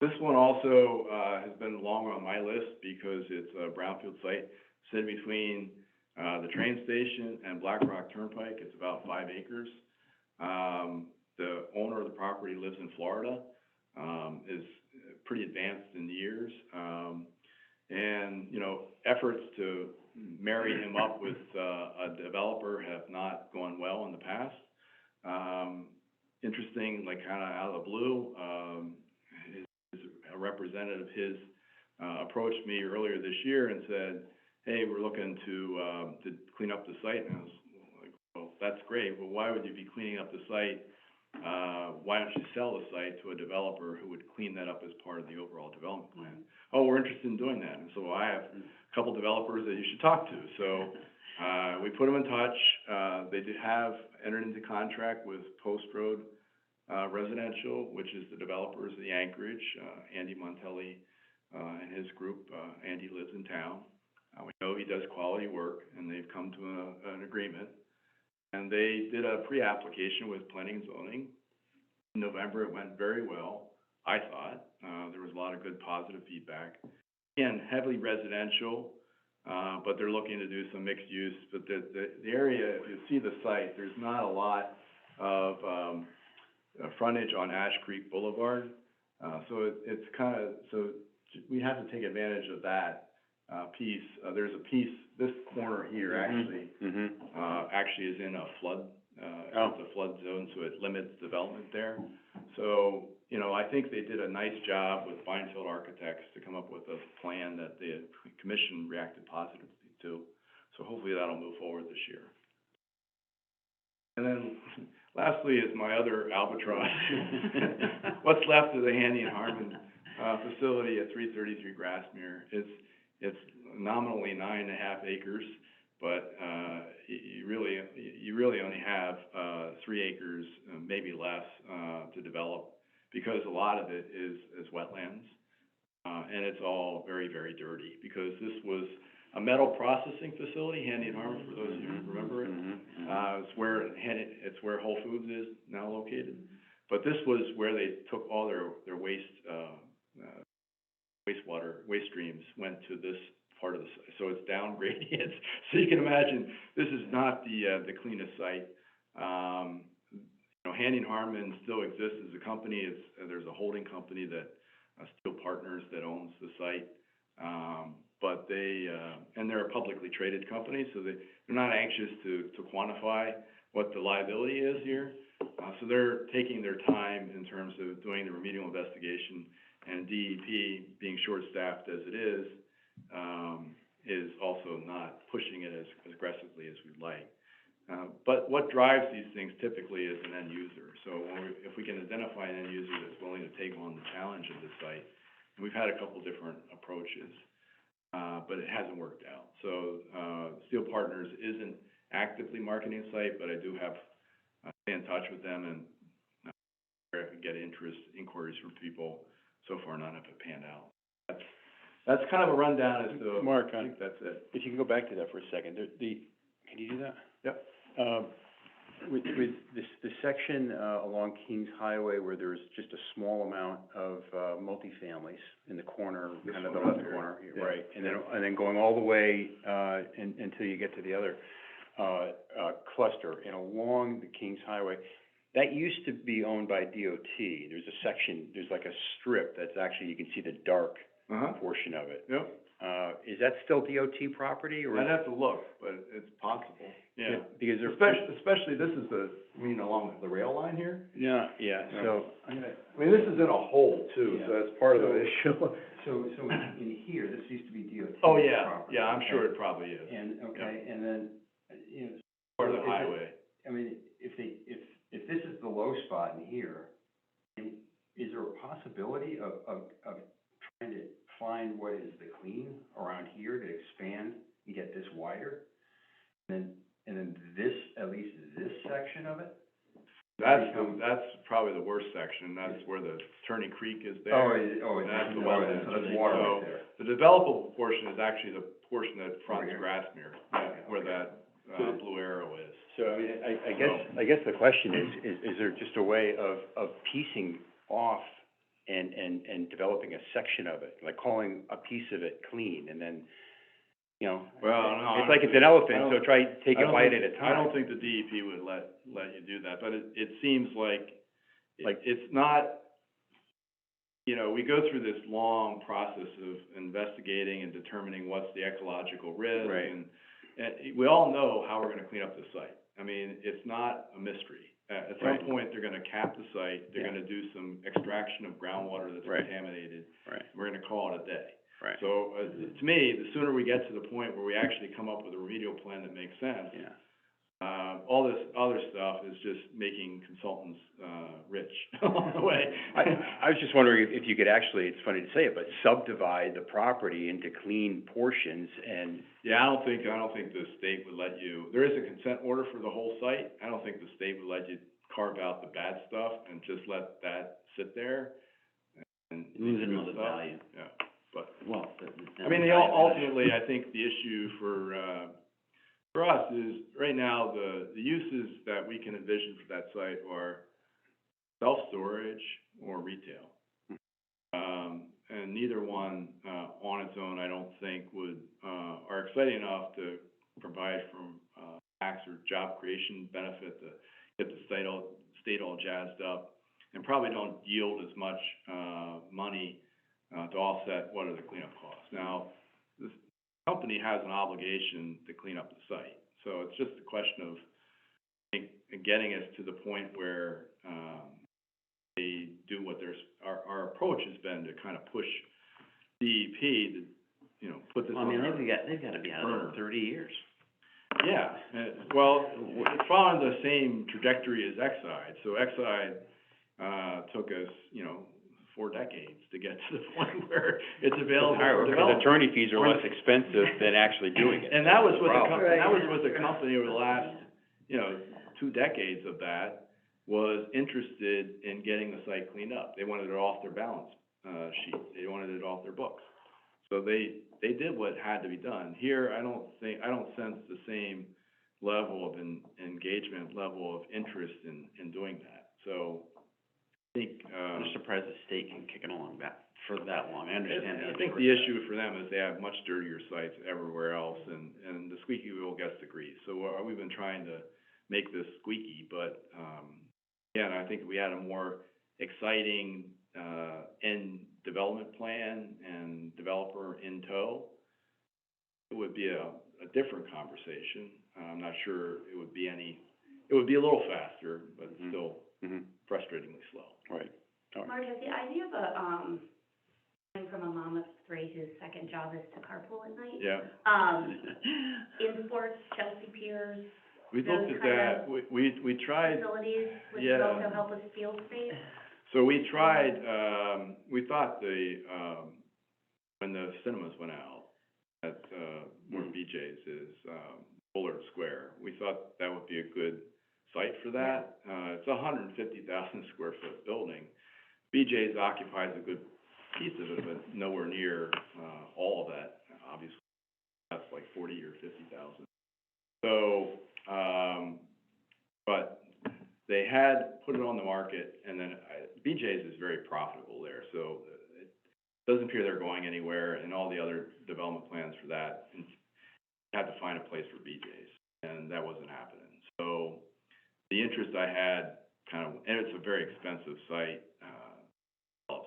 S1: This one also has been long on my list because it's a brownfield site sitting between the train station and Black Rock Turnpike. It's about 5 acres. The owner of the property lives in Florida, is pretty advanced in years, and efforts to marry him up with a developer have not gone well in the past. Interesting, like kind of out of the blue, a representative of his approached me earlier this year and said, "Hey, we're looking to clean up the site." And I was like, "Well, that's great, but why would you be cleaning up the site? Why don't you sell the site to a developer who would clean that up as part of the overall development plan?" Mm-hmm. "Oh, we're interested in doing that." And so I have a couple developers that you should talk to. So we put them in touch. They have entered into contract with Post Road Residential, which is the developers of the Anchorage, Andy Montelli and his group. Andy lives in town. We know he does quality work, and they've come to an agreement. And they did a pre-application with planning and zoning. In November, it went very well, I thought. There was a lot of good positive feedback. Again, heavily residential, but they're looking to do some mixed use. But the area, if you see the site, there's not a lot of frontage on Ash Creek Boulevard. So it's kind of, so we have to take advantage of that, piece. There's a piece, this corner here actually, actually is in a flood, it's a flood zone, so it limits development there. So, you know, I think they did a nice job with Feinfeld Architects to come up with a plan that the commission reacted positively to. So hopefully that'll move forward this year. And then lastly is my other albatross. What's left of the Handy and Harman, facility at 333 Grasmere. It's nominally 9.5 acres, but, you really only have, 3 acres, maybe less, to develop, because a lot of it is wetlands. And it's all very, very dirty, because this was a metal processing facility, Handy and Harman, for those of you who remember it. It's where Whole Foods is now located. But this was where they took all their waste, wastewater, waste streams, went to this part of the site. So it's down gradient. So you can imagine, this is not the cleanest site. You know, Handy and Harman still exists as a company. There's a holding company that, Steel Partners, that owns the site. But and they're a publicly traded company, so they're not anxious to quantify what the liability is here. So they're taking their time in terms of doing the remedial investigation, and DEP, being short-staffed as it is also not pushing it as aggressively as we'd like. But what drives these things typically is an end user. So if we can identify an end user that's willing to take on the challenge of the site, and we've had a couple different approaches, but it hasn't worked out. So Steel Partners isn't actively marketing the site, but I do have stay in touch with them and get inquiries from people. So far, none have panned out. That's kind of a rundown as to.
S2: Mark,
S1: I think that's it.
S2: if you can go back to that for a second, can you do that?
S1: Yep.
S2: With the section, along Kings Highway where there's just a small amount of, multifamilies in the corner,
S1: This
S2: kind of
S1: one
S2: the
S1: up
S2: left
S1: here.
S2: corner,
S1: Yeah.
S2: right? And then going all the way, until you get to the other, cluster, and along the Kings Highway, that used to be owned by DOT. There's a section, there's like a strip that's actually, you can see the dark portion of it.
S1: Yep.
S2: Is that still DOT property, or?
S1: I'd have to look, but it's possible. Yeah.
S2: Because they're.
S1: Especially this is along the rail line here.
S2: Yeah, so,
S1: I mean, this is in a hole too, so that's part of the issue.
S2: So in here, this used to be DOT
S1: Oh, yeah,
S2: property.
S1: yeah, I'm sure it probably is.
S2: And, and then, you know.
S1: Part of the
S2: is it-
S1: highway.
S2: I mean, if this is the low spot in here, is there a possibility of trying to find what is the clean around here to expand and get this wider? And then this, at least this section of it?
S1: That's probably the worst section. That's where the Turning Creek is there. That's the wetlands.
S2: So that's water right there.
S1: The developable portion is actually the portion that fronts
S2: Over here.
S1: Grasmere, where that, blue arrow is.
S2: So, I mean, I guess the question is there just a way of piecing off and developing a section of it, like calling a piece of it clean, and then, you know,
S1: Well, no,
S2: it's like it's an elephant, so try, take a bite at a time.
S1: I don't think the DEP would let you do that, but it seems like
S2: Like-
S1: it's not, you know, we go through this long process of investigating and determining what's the ecological risk.
S2: Right.
S1: And we all know how we're gonna clean up the site. I mean, it's not a mystery. At some
S2: Right.
S1: point, they're gonna cap the site, they're
S2: Yeah.
S1: gonna do some extraction of groundwater that's
S2: Right.
S1: contaminated.
S2: Right,
S1: We're gonna call it a day.
S2: right,
S1: So, to me, the sooner we get to the point where we actually come up with a remedial plan that makes sense,
S2: yeah.
S1: all this other stuff is just making consultants, rich along the way.
S2: I was just wondering if you could actually, it's funny to say it, but subdivide the property into clean portions and.
S1: Yeah, I don't think the state would let you, there is a consent order for the whole site. I don't think the state would let you carve out the bad stuff and just let that sit there and.
S3: Losing all
S1: good
S3: the
S1: stuff.
S3: value.
S1: Yeah, but,
S3: Well,
S1: I mean, ultimately, I think the issue for us is, right now, the uses that we can envision for that site are self-storage or retail. And neither one, on its own, I don't think are exciting enough to provide from, tax or job creation benefit to get the state all jazzed up. and probably don't yield as much, money, to offset what are the cleanup costs. Now, this company has an obligation to clean up the site, so it's just a question of, I think, getting us to the point where, they do what our approach has been to kind of push DEP to, you know, put this
S3: Well, I
S1: on
S3: mean,
S1: their
S3: they've gotta be out of there 30 years.
S1: Yeah, well, it's following the same trajectory as Exide. So Exide, took us, you know, 4 decades to get to the point where it's available for
S2: Because
S1: development.
S2: attorney fees are less expensive than actually doing it.
S1: And that was with the
S2: Problem.
S1: company, that was with the company over the last, you know, 2 decades of that, was interested in getting the site cleaned up. They wanted it off their balance, sheet. They wanted it off their books. So they did what had to be done. Here, I don't sense the same level of engagement, level of interest in doing that. So I think,
S3: I'm just surprised the state can kick it along for that long. I understand
S1: I think the issue for them is they have much dirtier sites everywhere else, and the squeaky wheel gets the grease. So we've been trying to make this squeaky, but, again, I think if we had a more exciting, end development plan and developer in tow, it would be a different conversation. I'm not sure it would be it would be a little faster, but still frustratingly slow.
S2: Right. All right.
S4: Mark, the idea of coming from a mom of 3 whose second job is to carpool at night.
S1: Yeah.
S4: In sports, Chelsea Piers,
S1: We
S4: those
S1: looked at
S4: kind
S1: that, we tried,
S4: facilities, which
S1: yeah.
S4: would also help with field space.
S1: so we tried, we thought when the cinemas went out at, where BJ's is, Bullards Square, we thought that would be a good site for that. It's a 150,000 square foot building. BJ's occupies a good piece of it, but nowhere near, all of that, obviously. That's like 40 or 50,000. So, but they had put it on the market, and then BJ's is very profitable there, so it doesn't appear they're going anywhere, and all the other development plans for that, and had to find a place for BJ's, and that wasn't happening. So the interest I had and it's a very expensive site,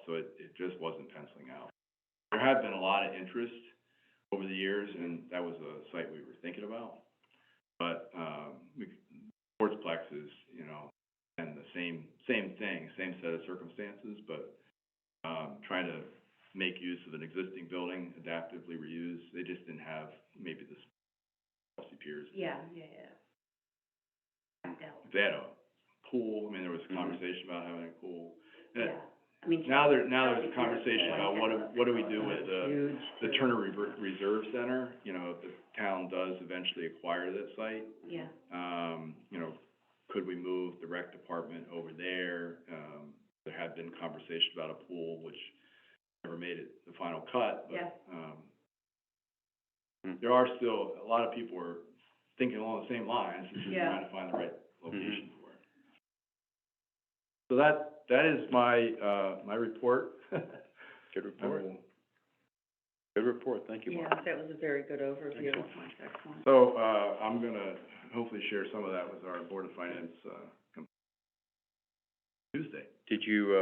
S1: so it just wasn't penciling out. There had been a lot of interest over the years, and that was a site we were thinking about. But, Sportsplex is, you know, and the same thing, same set of circumstances, but, trying to make use of an existing building, adaptively reuse, they just didn't have maybe this Chelsea Piers.
S4: Yeah.
S1: If they had a pool, I mean, there was a conversation about having a pool. And
S4: Yeah, I mean.
S1: now there's
S4: Chelsea
S1: a conversation
S4: Piers,
S1: about what do we do with
S5: Huge.
S1: the Turner Reserve Center. You know, if the town does eventually acquire that site,
S4: Yeah,
S1: you know, could we move the rec department over there? There had been conversation about a pool, which never made it the final cut, but,
S4: Yeah.
S1: There are still, a lot of people are thinking along the same lines, it's just
S4: Yeah.
S1: trying to find the right location for it. So that is my report.
S2: Good report. Good report. Thank you,
S5: Yeah,
S2: Mark.
S5: that was a very good overview.
S2: Excellent.
S5: Excellent.
S1: So, I'm gonna hopefully share some of that with our Board of Finance, Tuesday.
S2: Did you,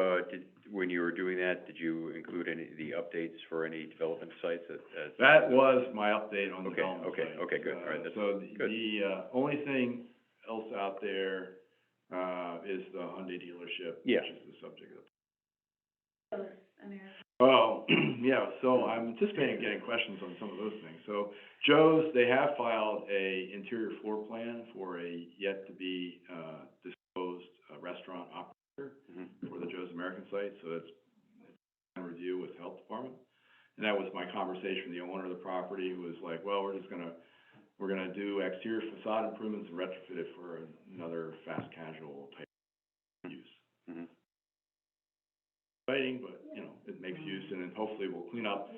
S2: when you were doing that, did you include any of the updates for any development sites
S1: That was my update on the
S2: Okay,
S1: development
S2: okay,
S1: site.
S2: okay, good. All right, that's
S1: So
S2: good.
S1: the only thing else out there, is the Hyundai dealership,
S2: Yeah.
S1: which is the subject of.
S4: America.
S1: Oh, yeah, so I'm anticipating getting questions on some of those things. So Joe's, they have filed a interior floor plan for a yet-to-be, disclosed, restaurant operator for the Joe's American site, so it's in review with the health department. And that was my conversation with the owner of the property, who was like, well, we're gonna do exterior facade improvements and retrofit it for another fast casual type use. Exciting, but, you know, it makes use, and then hopefully we'll clean up.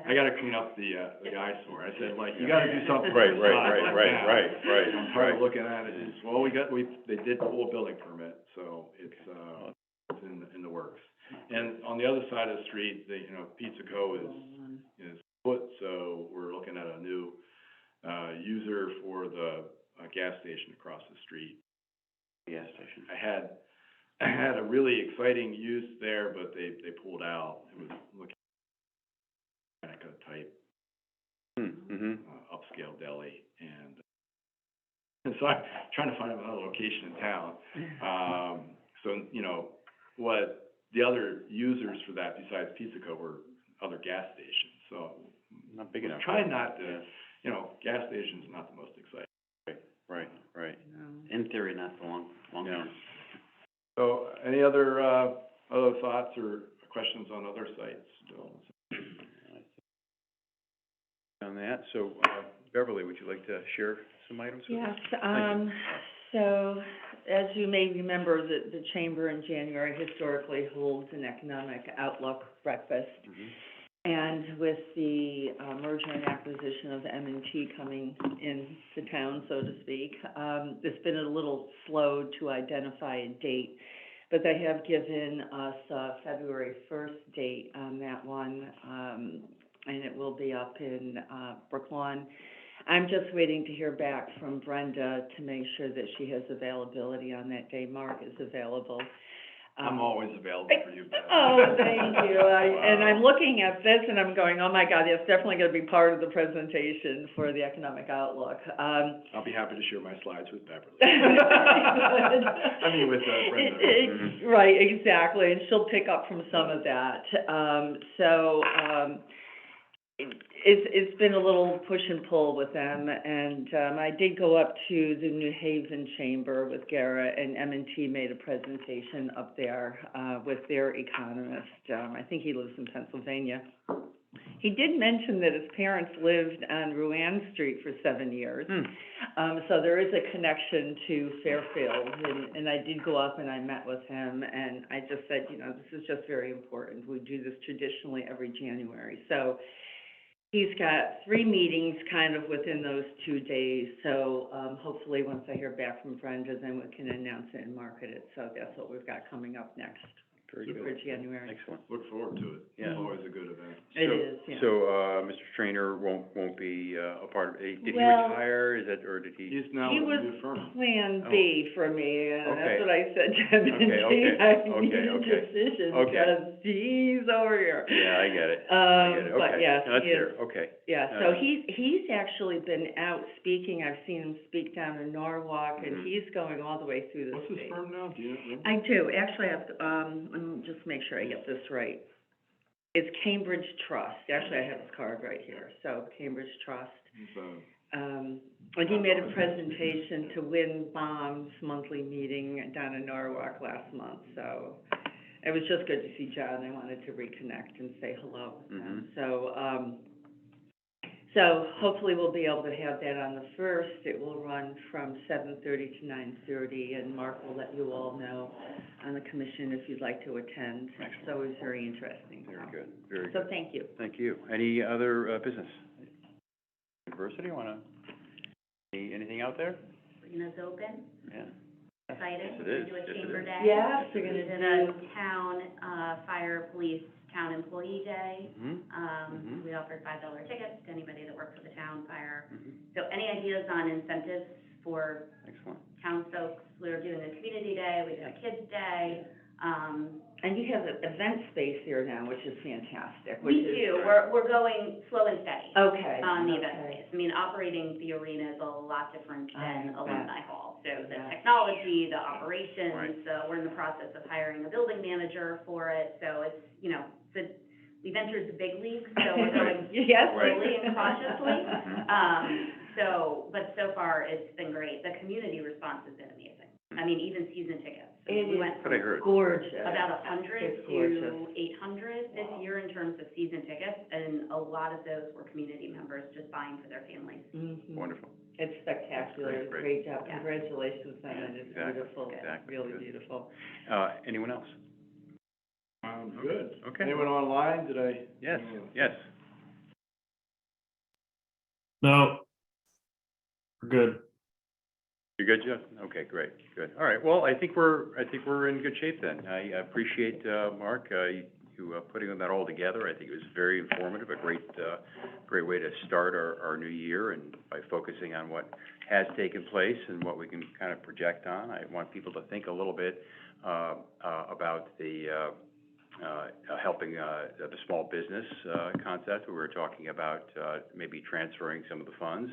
S1: I gotta clean up the eyesore. I said, like, you gotta do something.
S2: Right.
S1: I'm tired of looking at it. It's, well, they did pull a building permit, so it's in the works. And on the other side of the street, Pizza Co. is put, so we're looking at a new, user for the, gas station across the street.
S3: Gas station.
S1: I had had a really exciting use there, but they pulled out. It was looking like a type,
S2: Mm-hmm.
S1: upscale deli, and so I'm trying to find another location in town. So, you know, what the other users for that besides Pizza Co. were other gas stations, so.
S2: Not big enough.
S1: Try not to, you know, gas station's not the most exciting.
S2: Right.
S5: No.
S3: In theory, not the long
S2: Yeah.
S3: term.
S1: So, any other thoughts or questions on other sites still?
S2: On that, so, Beverly, would you like to share some items with us?
S5: Yes,
S2: Thank you.
S5: so, as you may remember, the Chamber in January historically holds an economic outlook breakfast.
S2: Mhm.
S5: And with the merger and acquisition of M&T coming into town, so to speak, it's been a little slow to identify a date, but they have given us a February 1st date on that one, and it will be up in Brooklawn. I'm just waiting to hear back from Brenda to make sure that she has availability on that day. Mark is available.
S1: I'm always available for you, Beth.
S5: Oh, thank you. And
S1: Wow.
S5: I'm looking at this and I'm going, oh my God, it's definitely gonna be part of the presentation for the economic outlook.
S1: I'll be happy to share my slides with Beverly. I mean, with Brenda.
S2: Mhm.
S5: Right, exactly, and she'll pick up from some of that. It's been a little push and pull with them, and, I did go up to the New Haven Chamber with Garrett, and M&T made a presentation up there, with their economist. I think he lives in Pennsylvania. He did mention that his parents lived on Ruan Street for 7 years. So there is a connection to Fairfield, and I did go up and I met with him, and I just said, you know, this is just very important. We do this traditionally every January. So he's got 3 meetings kind of within those 2 days, so, hopefully, once I hear back from Brenda, then we can announce it and market it. So that's what we've got coming up next
S2: Very
S5: for
S2: good.
S5: January.
S2: Excellent.
S1: Look forward to it.
S2: Yeah.
S1: It's always a good event.
S5: It is, yeah.
S2: So, Mr. Trainer won't be, a part of, did he
S5: Well,
S2: retire, is that, or did he?
S1: He's now
S5: He
S1: with a
S5: was
S1: new firm.
S5: Plan
S2: Oh.
S5: B for me, and
S2: Okay.
S5: that's what I said to him.
S2: Okay.
S5: I need a
S2: Okay.
S5: decision,
S2: Okay.
S5: because he's over here.
S2: Yeah, I get it. Okay.
S5: But yes,
S2: No, that's
S5: he is.
S2: fair, okay.
S5: Yeah, so he's actually been out speaking. I've seen him speak down in Norwalk, and
S2: Mhm.
S5: he's going all the way through the
S1: What's his
S5: state.
S1: firm now? Do you remember?
S5: I do, actually, let me just make sure I get this right. It's Cambridge Trust, actually, I have his card right here, so Cambridge Trust.
S1: He's,
S5: And he made a presentation to Win Baum's monthly meeting down in Norwalk last month, so it was just good to see John. I wanted to reconnect and say hello.
S2: Mhm.
S5: So hopefully we'll be able to have that on the 1st. It will run from 7:30 to 9:30, and Mark will let you all know on the commission if you'd like to attend. It's always very interesting.
S2: Very good, very
S5: So
S2: good.
S5: thank you.
S2: Thank you. Any other, business? University, anything out there?
S4: Arena's open,
S2: Yeah.
S4: excited.
S2: Yes, it is.
S4: We're
S2: Yes,
S4: gonna do a
S2: it
S4: chamber
S2: is.
S4: day.
S5: Yes, we're
S4: We
S5: gonna
S4: did
S5: do,
S4: a town, fire, police, town employee day.
S2: Mhm. Mhm.
S4: We offered $5 tickets to anybody that worked for the town, fire.
S2: Mhm.
S4: So any ideas on incentives for
S2: Excellent.
S4: town folks? We were doing a community day, we did a kids' day.
S5: and you have an event space here now, which is fantastic, which
S4: We
S5: is.
S4: do, we're going slow and steady
S5: Okay.
S4: on the event
S5: okay.
S4: space. I mean, operating the arena is a lot different than
S5: bet.
S4: Alumni Hall. So the
S5: Yeah.
S4: technology, the operations,
S2: Right.
S4: we're in the process of hiring a building manager for it. So it's, you know, we've entered the big leagues, so we're going
S5: Yes.
S4: slowly and cautiously.
S2: Mhm.
S4: But so far, it's been great. The community response has been amazing. I mean, even season tickets. I mean,
S5: It
S4: we
S5: is
S4: went
S2: What I
S4: from
S2: heard.
S5: Gorgeous.
S4: about 100
S5: It's
S4: to
S5: gorgeous.
S4: 800 this
S5: Wow.
S4: year in terms of season tickets, and a lot of those were community members just buying for their families.
S5: Mhm.
S2: Wonderful.
S5: It's spectacular,
S2: Great,
S5: it's a
S2: great.
S5: great job,
S4: Yeah.
S5: congratulations on it, it's
S2: Exactly,
S5: beautiful,
S2: exactly.
S5: really
S2: Good.
S5: beautiful.
S2: Anyone else?
S1: Good.
S2: Okay.
S1: Anyone online? Did I?
S2: Yes, yes.
S6: No. We're good.
S2: You're good, Jeff? Okay, great, good. All right, well, I think we're in good shape then. I appreciate, Mark, you putting that all together. I think it was very informative, a great way to start our new year, and by focusing on what has taken place and what we can kind of project on. I want people to think a little bit about the, helping, the small business, concept. We were talking about, maybe transferring some of the funds,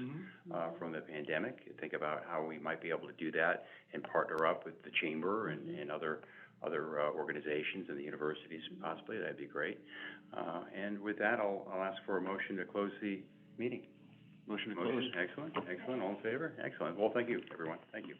S2: from the pandemic, think about how we might be able to do that and partner up with the chamber and other organizations and the universities possibly, that'd be great. And with that, I'll ask for a motion to close the meeting.
S6: Motion to close.
S2: Excellent, all in favor? Excellent. Well, thank you, everyone. Thank you.